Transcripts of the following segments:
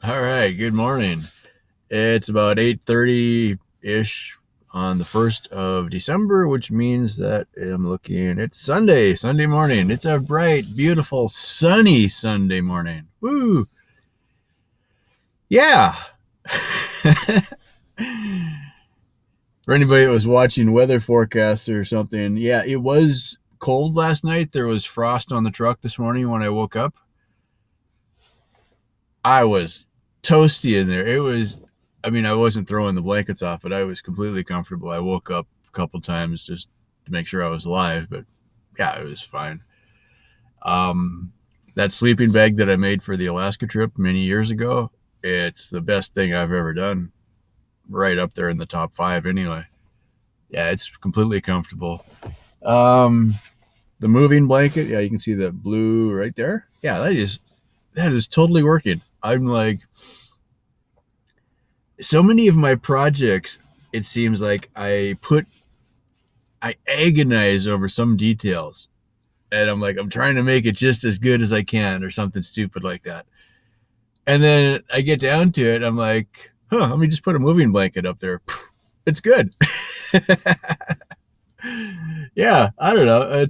All right, good morning. It's about 8:30-ish on the 1st of December, which means that I'm looking, it's Sunday morning. It's a bright, beautiful, sunny Sunday morning. Woo! Yeah. For anybody that was watching weather forecasts or something, yeah, it was cold last night. There was frost on the truck this morning when I woke up. I was toasty in there. I wasn't throwing the blankets off, but I was completely comfortable. I woke up a couple times just to make sure I was alive, but yeah, it was fine. Um, that sleeping bag that I made for the Alaska trip many years ago, it's the best thing I've ever done. Right up there in the top five, anyway. Yeah, it's completely comfortable. Um, the moving blanket, yeah, you can see the blue right there. Yeah, that is totally working. I'm like, so many of my projects, it seems like I agonize over some details, and I'm trying to make it just as good as I can or something stupid like that. And then I get down to it, I'm like, let me just put a moving blanket up there. It's good. Yeah, I don't know.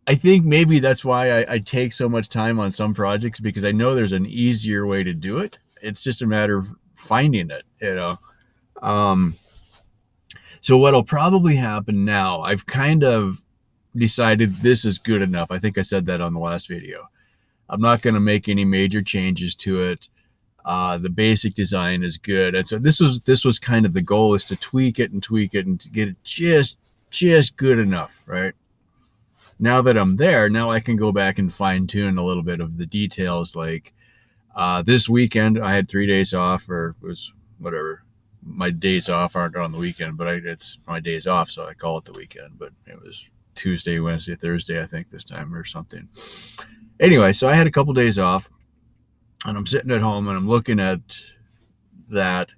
I think maybe that's why I take so much time on some projects, because I know there's an easier way to do it. It's just a matter of finding it. Um, So what'll probably happen now, I've kind of decided this is good enough. I think I said that on the last video. I'm not going to make any major changes to it. The basic design is good, and so this was kind of the goal, is to tweak it and tweak it and to get it just good enough, right? Now that I'm there, now I can go back and fine tune a little bit of the details. Like this weekend, I had 3 days off, or it was whatever. My days off aren't on the weekend, but it's my days off, so I call it the weekend. But it was Tuesday, Wednesday, Thursday, I think, this time or something. Anyway, so I had a couple days off, and I'm sitting at home and I'm looking at that,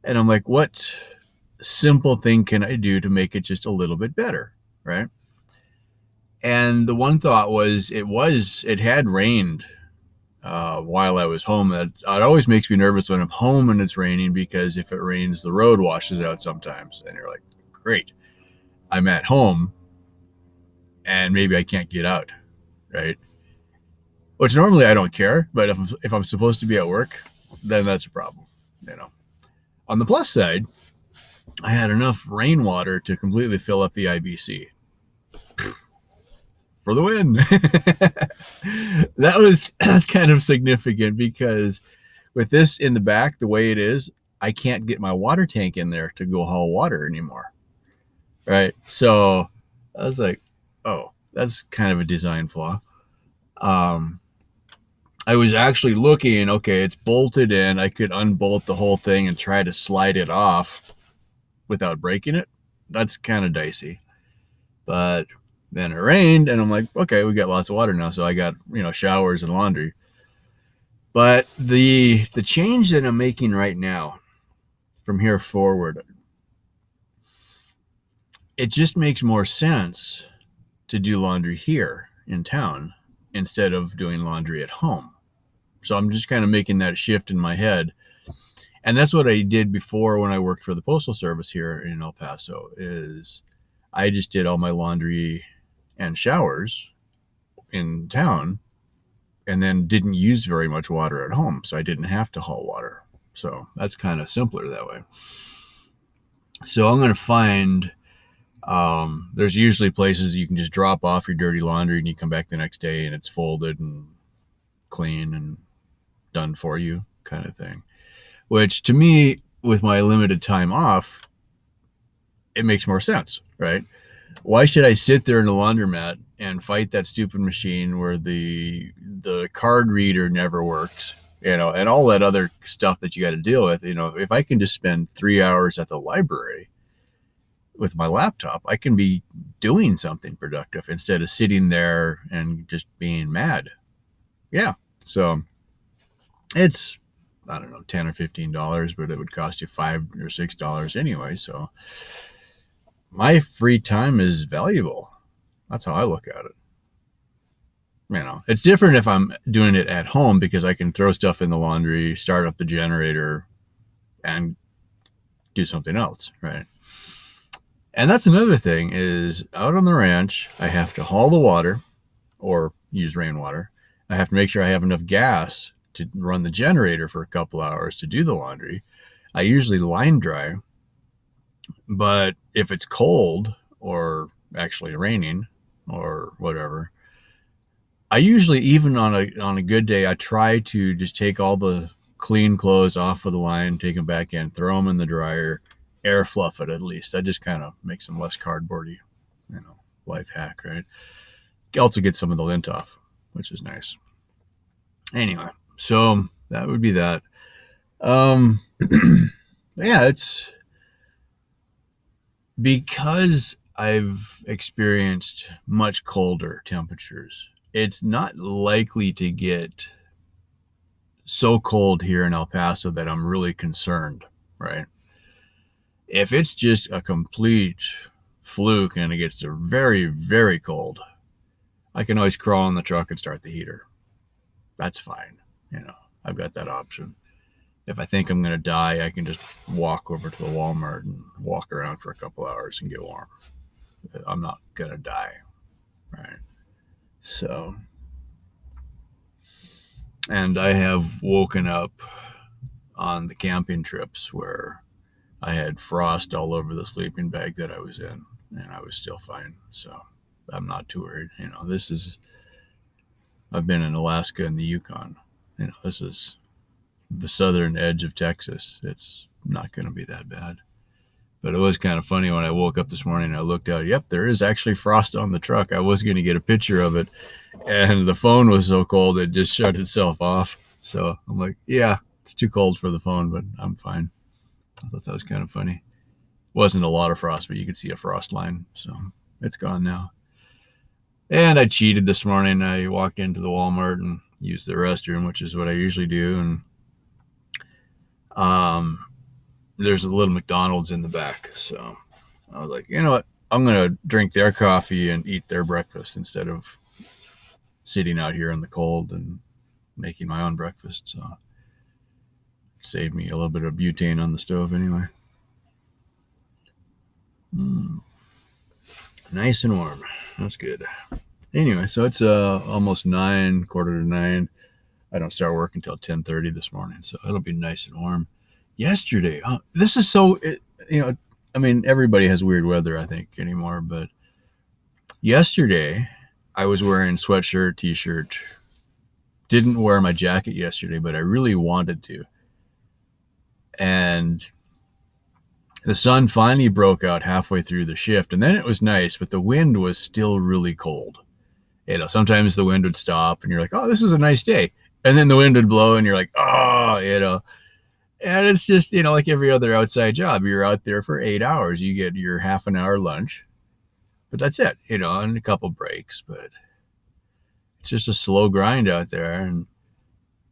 and I'm like, what simple thing can I do to make it just a little bit better, right? And the one thought was, it had rained while I was home. It always makes me nervous when I'm home and it's raining, because if it rains, the road washes out sometimes. And you're like, great, I'm at home and maybe I can't get out, right? Which normally I don't care, but if I'm supposed to be at work, then that's a problem. On the plus side, I had enough rainwater to completely fill up the IBC for the win. That's kind of significant, because with this in the back, the way it is, I can't get my water tank in there to go haul water anymore. Right. So I was like, oh, that's kind of a design flaw. Um, I was actually looking, okay, it's bolted in. I could unbolt the whole thing and try to slide it off without breaking it. That's kind of dicey. But then it rained, and I'm like, okay, we got lots of water now. So I got, showers and laundry. But the change that I'm making right now from here forward, it just makes more sense to do laundry here in town instead of doing laundry at home. So I'm just kind of making that shift in my head. And that's what I did before when I worked for the Postal Service here in El Paso, is I just did all my laundry and showers in town, and then didn't use very much water at home. So I didn't have to haul water. So that's kind of simpler that way. So I'm going to find, there's usually places you can just drop off your dirty laundry and you come back the next day and it's folded and clean and done for you, kind of thing. Which to me, with my limited time off, it makes more sense, right? Why should I sit there in a laundromat and fight that stupid machine where the card reader never works, and all that other stuff that you got to deal with? If I can just spend 3 hours at the library with my laptop, I can be doing something productive instead of sitting there and just being mad. Yeah. So it's, I don't know, $10 or $15, but it would cost you $5 or $6 anyway. So my free time is valuable. That's how I look at it. It's different if I'm doing it at home because I can throw stuff in the laundry, start up the generator, and do something else, right? And that's another thing is out on the ranch, I have to haul the water or use rainwater. I have to make sure I have enough gas to run the generator for a couple hours to do the laundry. I usually line dry, but if it's cold or actually raining or whatever, I usually, even on a good day, I try to just take all the clean clothes off of the line, take them back in, throw them in the dryer, air fluff it at least. That just kind of makes them less cardboardy, life hack, right? Also get some of the lint off, which is nice. Anyway, so that would be that. Yeah, it's because I've experienced much colder temperatures. It's not likely to get so cold here in El Paso that I'm really concerned, right? If it's just a complete fluke and it gets to very, very cold, I can always crawl in the truck and start the heater. That's fine. I've got that option. If I think I'm going to die, I can just walk over to the Walmart and walk around for a couple hours and get warm. I'm not going to die, right? So, and I have woken up on the camping trips where I had frost all over the sleeping bag that I was in, and I was still fine. So I'm not too worried. I've been in Alaska and the Yukon. This is the southern edge of Texas. It's not going to be that bad. But it was kind of funny when I woke up this morning and I looked out. Yep, there is actually frost on the truck. I was going to get a picture of it, and the phone was so cold it just shut itself off. So I'm like, yeah, it's too cold for the phone, but I'm fine. I thought that was kind of funny. Wasn't a lot of frost, but you could see a frost line. So it's gone now. And I cheated this morning. I walked into the Walmart and used the restroom, which is what I usually do. And there's a little McDonald's in the back. So I was like, you know what? I'm going to drink their coffee and eat their breakfast instead of sitting out here in the cold and making my own breakfast. So it saved me a little bit of butane on the stove anyway. Nice and warm. That's good. Anyway, so it's almost 9, quarter to 9. I don't start work until 10:30 this morning, so it'll be nice and warm. Yesterday, this is so, everybody has weird weather, I think, anymore, but yesterday I was wearing sweatshirt, t-shirt, didn't wear my jacket yesterday, but I really wanted to. And the sun finally broke out halfway through the shift, and then it was nice, but the wind was still really cold. Sometimes the wind would stop and you're like, oh, this is a nice day. And then the wind would blow and you're like, oh, and it's just, like every other outside job, you're out there for 8 hours. You get your half an hour lunch, but that's it, and a couple breaks, but it's just a slow grind out there. And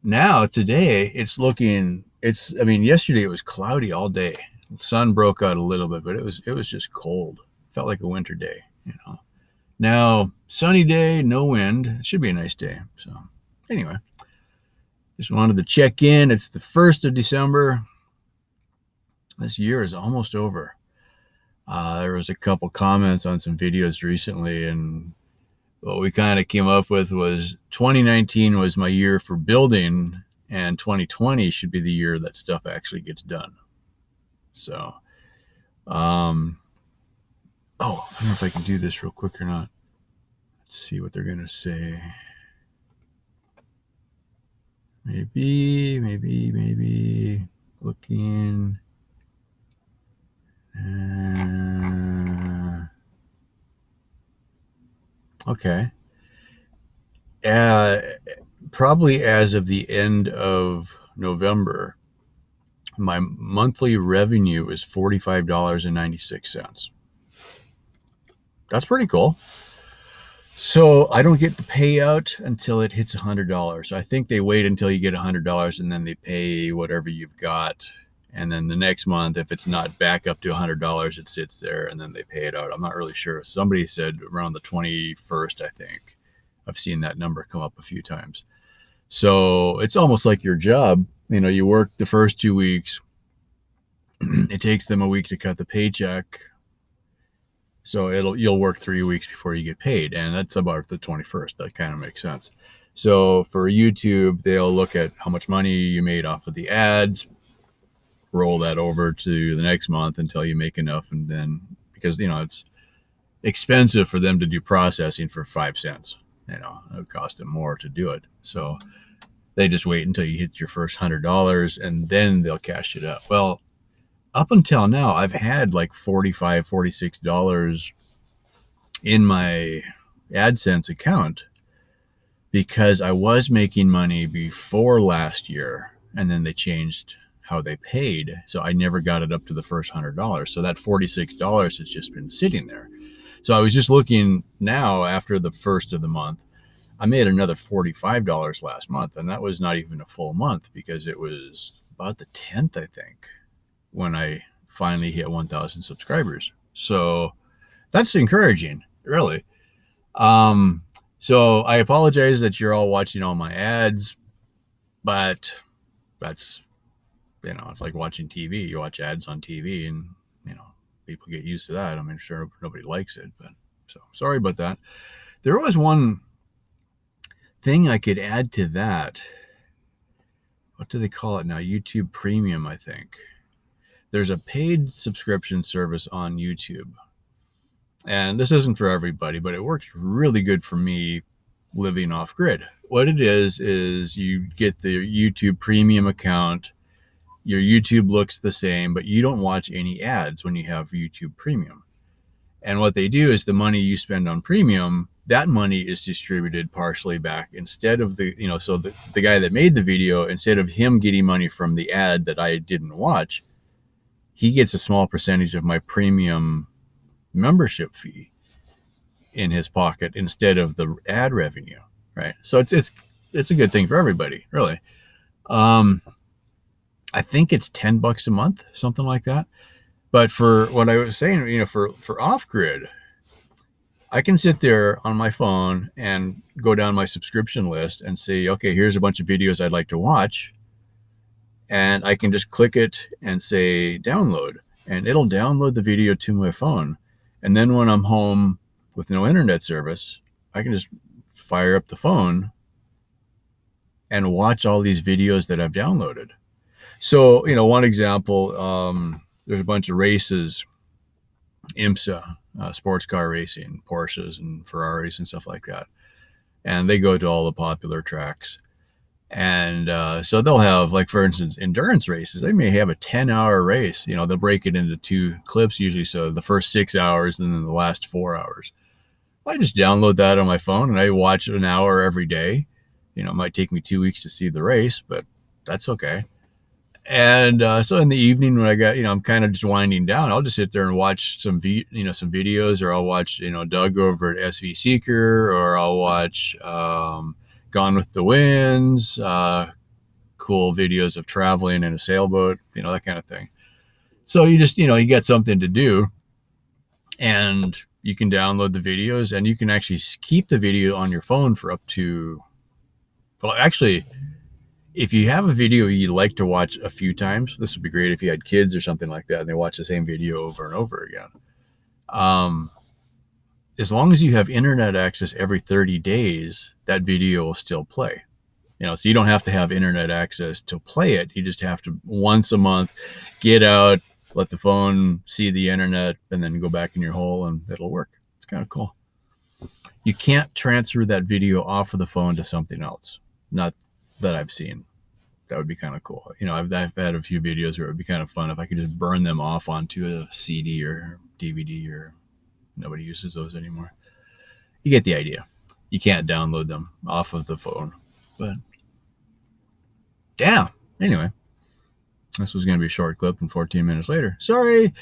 now today yesterday it was cloudy all day. The sun broke out a little bit, but it was just cold. Felt like a winter day, Now, sunny day, no wind. It should be a nice day. So anyway, just wanted to check in. It's the 1st of December. This year is almost over. There was a couple comments on some videos recently, and what we kind of came up with was 2019 was my year for building, and 2020 should be the year that stuff actually gets done. So, I don't know if I can do this real quick or not. Let's see what they're going to say. Maybe looking. Okay. Probably as of the end of November, my monthly revenue is $45.96. That's pretty cool. So I don't get the payout until it hits $100. So I think they wait until you get $100 and then they pay whatever you've got. And then the next month, if it's not back up to $100, it sits there and then they pay it out. I'm not really sure. Somebody said around the 21st, I think. I've seen that number come up a few times. So it's almost like your job. You work the first 2 weeks. It takes them a week to cut the paycheck. So you'll work 3 weeks before you get paid. And that's about the 21st. That kind of makes sense. So for YouTube, they'll look at how much money you made off of the ads, roll that over to the next month until you make enough. And then, because, it's expensive for them to do processing for 5 cents. It would cost them more to do it. So they just wait until you hit your first $100 and then they'll cash it up. Well, up until now, I've had like $45, $46 in my AdSense account because I was making money before last year, and then they changed how they paid. So I never got it up to the first $100. So that $46 has just been sitting there. So I was just looking now after the first of the month. I made another $45 last month, and that was not even a full month because it was about the 10th, I think, when I finally hit 1,000 subscribers. So that's encouraging, really. So I apologize that you're all watching all my ads, but that's, it's like watching TV. You watch ads on TV and, people get used to that. I mean, sure, nobody likes it, but so sorry about that. There was one thing I could add to that. What do they call it now? YouTube Premium, I think. There's a paid subscription service on YouTube. And this isn't for everybody, but it works really good for me living off grid. What it is you get the YouTube Premium account. Your YouTube looks the same, but you don't watch any ads when you have YouTube Premium. And what they do is the money you spend on Premium, that money is distributed partially back instead of so the guy that made the video, instead of him getting money from the ad that I didn't watch, he gets a small percentage of my Premium membership fee in his pocket instead of the ad revenue, right? So it's a good thing for everybody, really. I think it's $10 a month, something like that. But for what I was saying, for off grid, I can sit there on my phone and go down my subscription list and say, okay, here's a bunch of videos I'd like to watch. And I can just click it and say download, and it'll download the video to my phone. And then when I'm home with no internet service, I can just fire up the phone and watch all these videos that I've downloaded. So, one example, there's a bunch of races, IMSA, sports car racing, Porsches and Ferraris and stuff like that. And they go to all the popular tracks. And so they'll have, like, for instance, endurance races. They may have a 10-hour race. They'll break it into 2 clips usually. So the first 6 hours and then the last 4 hours. I just download that on my phone and I watch an hour every day. It might take me 2 weeks to see the race, but that's okay. And so in the evening when I got, I'm kind of just winding down, I'll just sit there and watch some videos, or I'll watch, Doug over at SV Seeker, or I'll watch Gone with the Winds, cool videos of traveling in a sailboat, that kind of thing. So you just, you get something to do, and you can download the videos, and you can actually keep the video on your phone for up to, well, actually, if you have a video you like to watch a few times, this would be great if you had kids or something like that and they watch the same video over and over again. As long as you have internet access every 30 days, that video will still play. So you don't have to have internet access to play it. You just have to once a month get out, let the phone see the internet, and then go back in your hole and it'll work. It's kind of cool. You can't transfer that video off of the phone to something else. Not that I've seen. That would be kind of cool. I've had a few videos where it would be kind of fun if I could just burn them off onto a CD or DVD, or nobody uses those anymore. You get the idea. You can't download them off of the phone. But yeah, anyway, this was going to be a short clip and 14 minutes later. Sorry.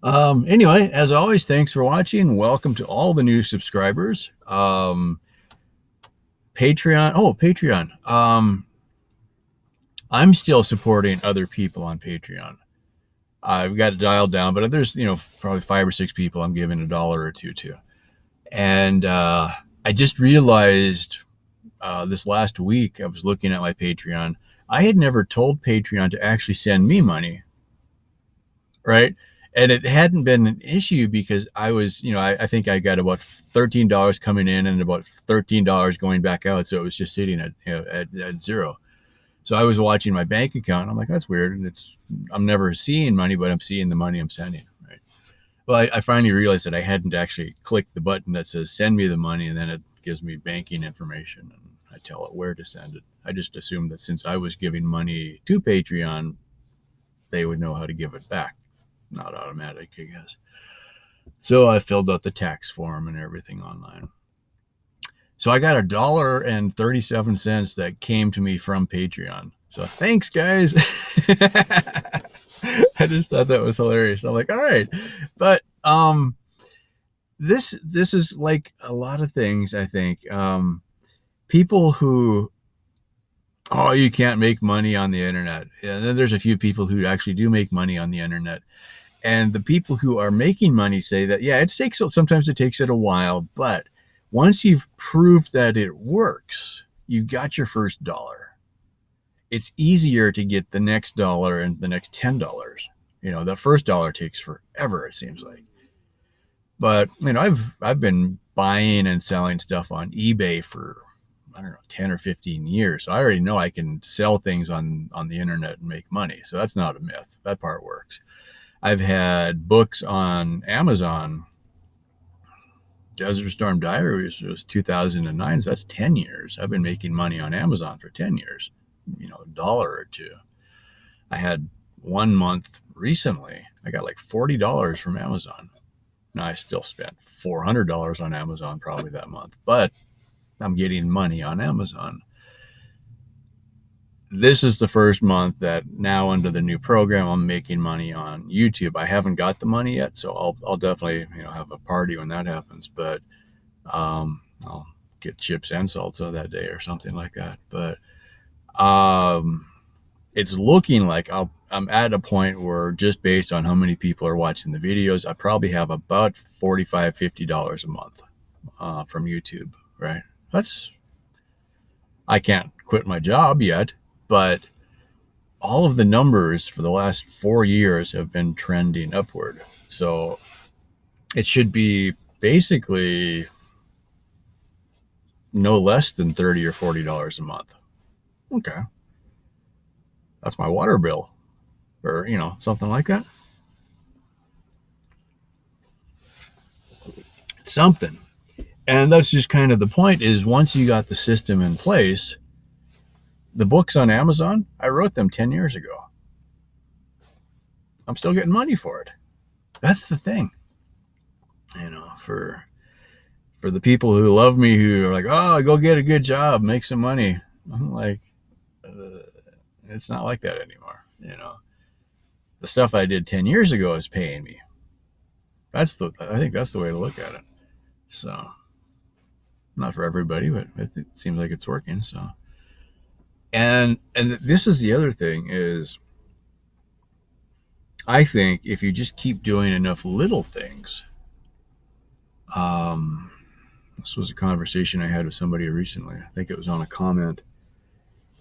Anyway, as always, thanks for watching. Welcome to all the new subscribers. Patreon. Oh, Patreon. I'm still supporting other people on Patreon. I've got it dialed down, but there's, probably 5 or 6 people I'm giving $1 or $2 to. And I just realized this last week, I was looking at my Patreon. I had never told Patreon to actually send me money, right? And it hadn't been an issue because I was, I think I got about $13 coming in and about $13 going back out. So it was just sitting at zero. So I was watching my bank account. I'm like, that's weird. And I'm never seeing money, but I'm seeing the money I'm sending, right? Well, I finally realized that I hadn't actually clicked the button that says send me the money, and then it gives me banking information and I tell it where to send it. I just assumed that since I was giving money to Patreon, they would know how to give it back. Not automatic, I guess. So I filled out the tax form and everything online. So I got $1.37 that came to me from Patreon. So thanks, guys. I just thought that was hilarious. I'm like, all right, but this is like a lot of things. I think people who, oh, you can't make money on the internet. And then there's a few people who actually do make money on the internet. And the people who are making money say that, yeah, sometimes it takes it a while, but once you've proved that it works, you got your first dollar. It's easier to get the next dollar and the next $10. The first dollar takes forever, it seems like. But I've been buying and selling stuff on eBay for, I don't know, 10 or 15 years. So I already know I can sell things on the internet and make money. So that's not a myth. That part works. I've had books on Amazon. Desert Storm Diaries was 2009, so that's 10 years. I've been making money on Amazon for 10 years, a dollar or two. I had 1 month recently, I got like $40 from Amazon. Now, I still spent $400 on Amazon probably that month, but I'm getting money on Amazon. This is the first month that now under the new program, I'm making money on YouTube. I haven't got the money yet, so I'll definitely have a party when that happens. But I'll get chips and salsa that day or something like that. But it's looking like I'm at a point where, just based on how many people are watching the videos, I probably have about $45, $50 a month from YouTube. Right? I can't quit my job yet, but all of the numbers for the last 4 years have been trending upward. So it should be basically no less than $30 or $40 a month. Okay. That's my water bill, or, something like that. Something. And that's just kind of the point, is once you got the system in place, the books on Amazon, I wrote them 10 years ago. I'm still getting money for it. That's the thing. For the people who love me, who are like, oh, go get a good job, make some money. I'm like, it's not like that anymore. The stuff I did 10 years ago is paying me. I think that's the way to look at it. So, not for everybody, but it seems like it's working. So, and this is the other thing, is I think if you just keep doing enough little things, this was a conversation I had with somebody recently. I think it was on a comment.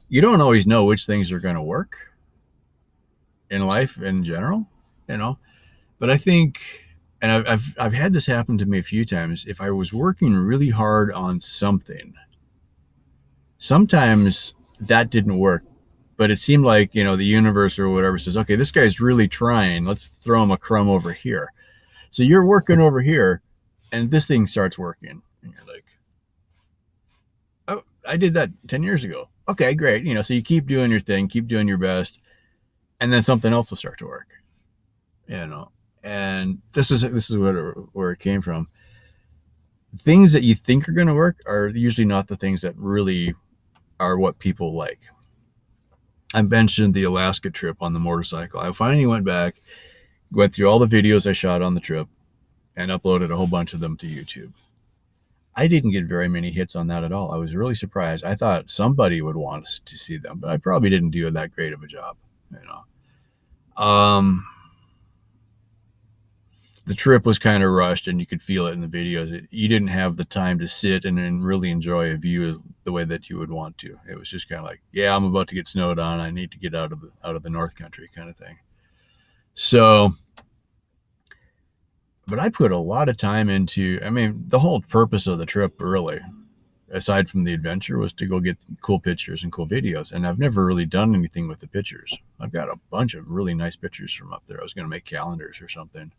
You don't always know which things are going to work in life in general, but I think, and I've had this happen to me a few times. If I was working really hard on something, sometimes that didn't work, but it seemed like, the universe or whatever says, okay, this guy's really trying. Let's throw him a crumb over here. So you're working over here and this thing starts working. And you're like, oh, I did that 10 years ago. Okay, great. So you keep doing your thing, keep doing your best, and then something else will start to work. And this is where it came from. Things that you think are going to work are usually not the things that really are what people like. I mentioned the Alaska trip on the motorcycle. I finally went back, went through all the videos I shot on the trip, and uploaded a whole bunch of them to YouTube. I didn't get very many hits on that at all. I was really surprised. I thought somebody would want us to see them, but I probably didn't do that great of a job. the trip was kind of rushed, and you could feel it in the videos. You didn't have the time to sit and really enjoy a view the way that you would want to. It was just kind of like, yeah, I'm about to get snowed on. I need to get out of the North Country kind of thing. So, but I put a lot of time into, I mean, the whole purpose of the trip, really, aside from the adventure, was to go get cool pictures and cool videos. And I've never really done anything with the pictures. I've got a bunch of really nice pictures from up there. I was going to make calendars or something.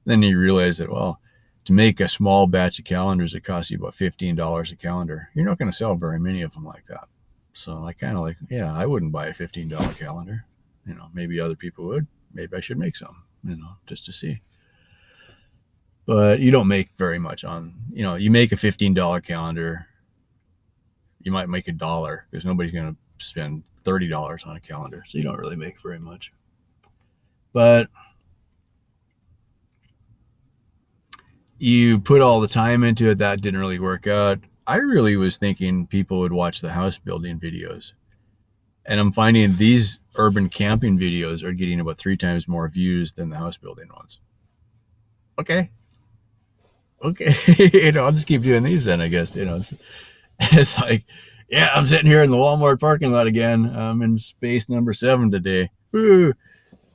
Then you realize that, well, to make a small batch of calendars, it costs you about $15 a calendar. You're not going to sell very many of them like that. So I kind of like, yeah, I wouldn't buy a $15 calendar. Maybe other people would. Maybe I should make some, just to see. But you don't make very much on, you make a $15 calendar. You might make $1 because nobody's going to spend $30 on a calendar. So you don't really make very much. But you put all the time into it. That didn't really work out. I really was thinking people would watch the house building videos. And I'm finding these urban camping videos are getting about 3 times more views than the house building ones. Okay. I'll just keep doing these then, I guess. It's like, yeah, I'm sitting here in the Walmart parking lot again. I'm in space number 7 today. Woo!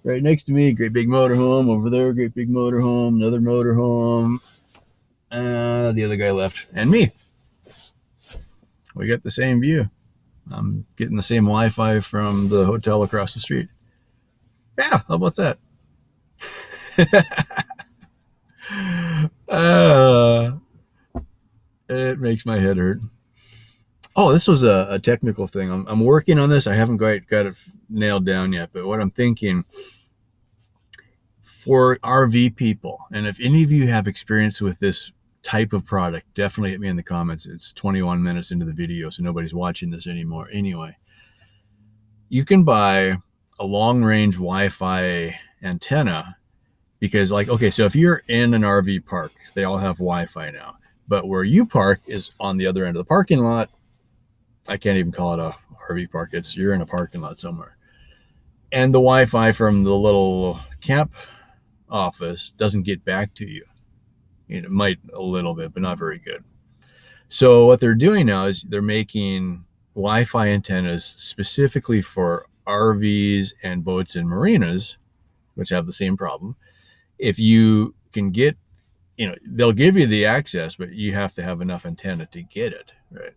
Right next to me, great big motorhome. Over there, great big motorhome. Another motorhome. The other guy left. And me. We got the same view. I'm getting the same Wi-Fi from the hotel across the street. Yeah, how about that? It makes my head hurt. Oh, this was a technical thing. I'm working on this. I haven't quite got it nailed down yet, but what I'm thinking for RV people, and if any of you have experience with this type of product, definitely hit me in the comments. It's 21 minutes into the video, so nobody's watching this anymore. Anyway, you can buy a long-range Wi-Fi antenna because, like, okay, so if you're in an RV park, they all have Wi-Fi now, but where you park is on the other end of the parking lot. I can't even call it a RV park. You're in a parking lot somewhere. And the Wi-Fi from the little camp office doesn't get back to you. It might a little bit, but not very good. So what they're doing now is they're making Wi-Fi antennas specifically for RVs and boats and marinas, which have the same problem. If you can get, they'll give you the access, but you have to have enough antenna to get it, right?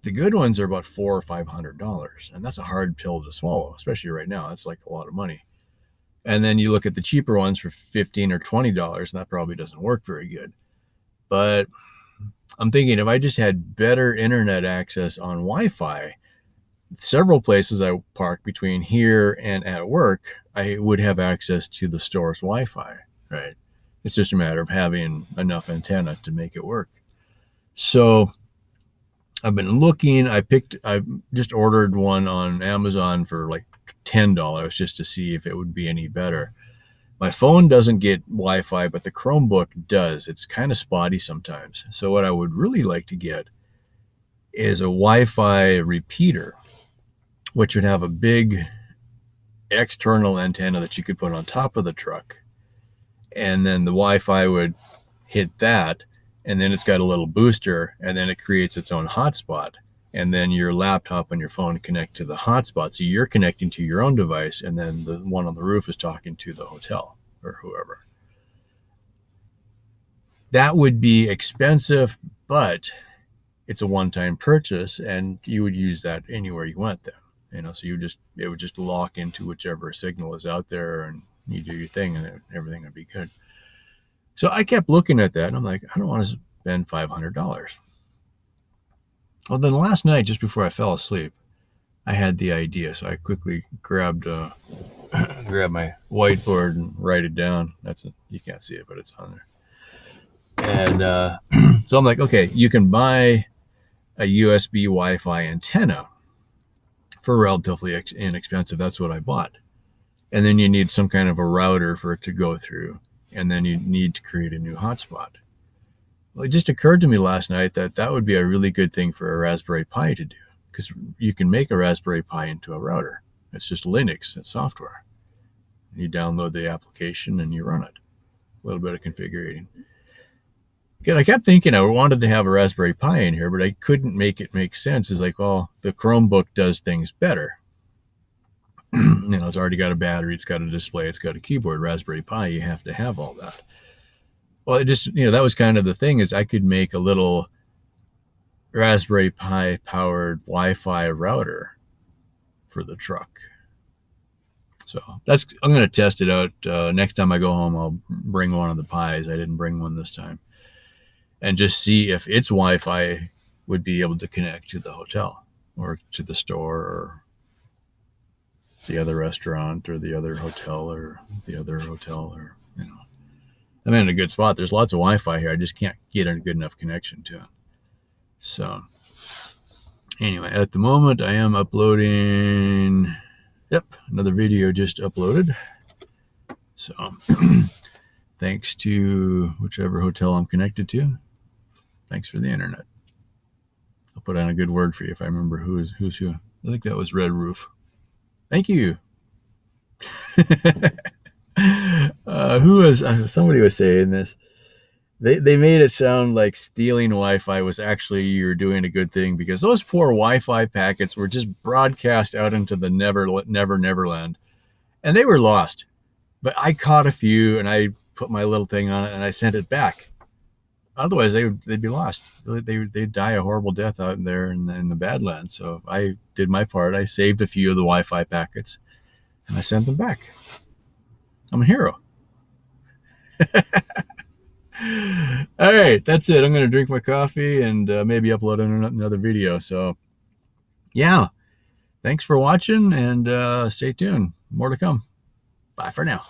The good ones are about $400 or $500, and that's a hard pill to swallow, especially right now. It's like a lot of money. And then you look at the cheaper ones for $15 or $20, and that probably doesn't work very good. But I'm thinking if I just had better internet access on Wi-Fi, several places I park between here and at work, I would have access to the store's Wi-Fi, right? It's just a matter of having enough antenna to make it work. So I've been looking. I just ordered one on Amazon for like $10 just to see if it would be any better. My phone doesn't get Wi-Fi, but the Chromebook does. It's kind of spotty sometimes. So what I would really like to get is a Wi-Fi repeater, which would have a big external antenna that you could put on top of the truck. And then the Wi-Fi would hit that, and then it's got a little booster, and then it creates its own hotspot. And then your laptop and your phone connect to the hotspot. So you're connecting to your own device, and then the one on the roof is talking to the hotel or whoever. That would be expensive, but it's a one-time purchase, and you would use that anywhere you went then. So it would just lock into whichever signal is out there, and you do your thing, and everything would be good. So I kept looking at that, and I'm like, I don't want to spend $500. Well, then last night, just before I fell asleep, I had the idea. So I quickly grabbed my whiteboard and write it down. You can't see it, but it's on there. And so I'm like, okay, you can buy a USB Wi-Fi antenna for relatively inexpensive. That's what I bought. And then you need some kind of a router for it to go through. And then you need to create a new hotspot. Well, it just occurred to me last night that would be a really good thing for a Raspberry Pi to do, because you can make a Raspberry Pi into a router. It's just Linux and software. You download the application and you run it. A little bit of configuring. Again, I kept thinking I wanted to have a Raspberry Pi in here, but I couldn't make it make sense. It's like, well, the Chromebook does things better. It's already got a battery, it's got a display, it's got a keyboard. Raspberry Pi, you have to have all that. Well, it just, that was kind of the thing, is I could make a little Raspberry Pi powered Wi-Fi router for the truck. So I'm going to test it out. Next time I go home, I'll bring one of the Pis. I didn't bring one this time. And just see if its Wi-Fi would be able to connect to the hotel or to the store or the other restaurant or the other hotel or the other hotel, or, I'm in a good spot. There's lots of Wi-Fi here. I just can't get a good enough connection to it. So anyway, at the moment I am uploading, another video just uploaded. So thanks to whichever hotel I'm connected to. Thanks for the internet. I'll put on a good word for you if I remember who's who. I think that was Red Roof. Thank you. Somebody was saying this. They made it sound like stealing Wi-Fi was actually you're doing a good thing, because those poor Wi-Fi packets were just broadcast out into the Neverland, and they were lost. But I caught a few, and I put my little thing on it, and I sent it back. Otherwise, they'd be lost. They'd die a horrible death out there in the Badlands. So I did my part. I saved a few of the Wi-Fi packets, and I sent them back. I'm a hero. All right, that's it. I'm going to drink my coffee and maybe upload another video. So, yeah, thanks for watching, and stay tuned. More to come. Bye for now.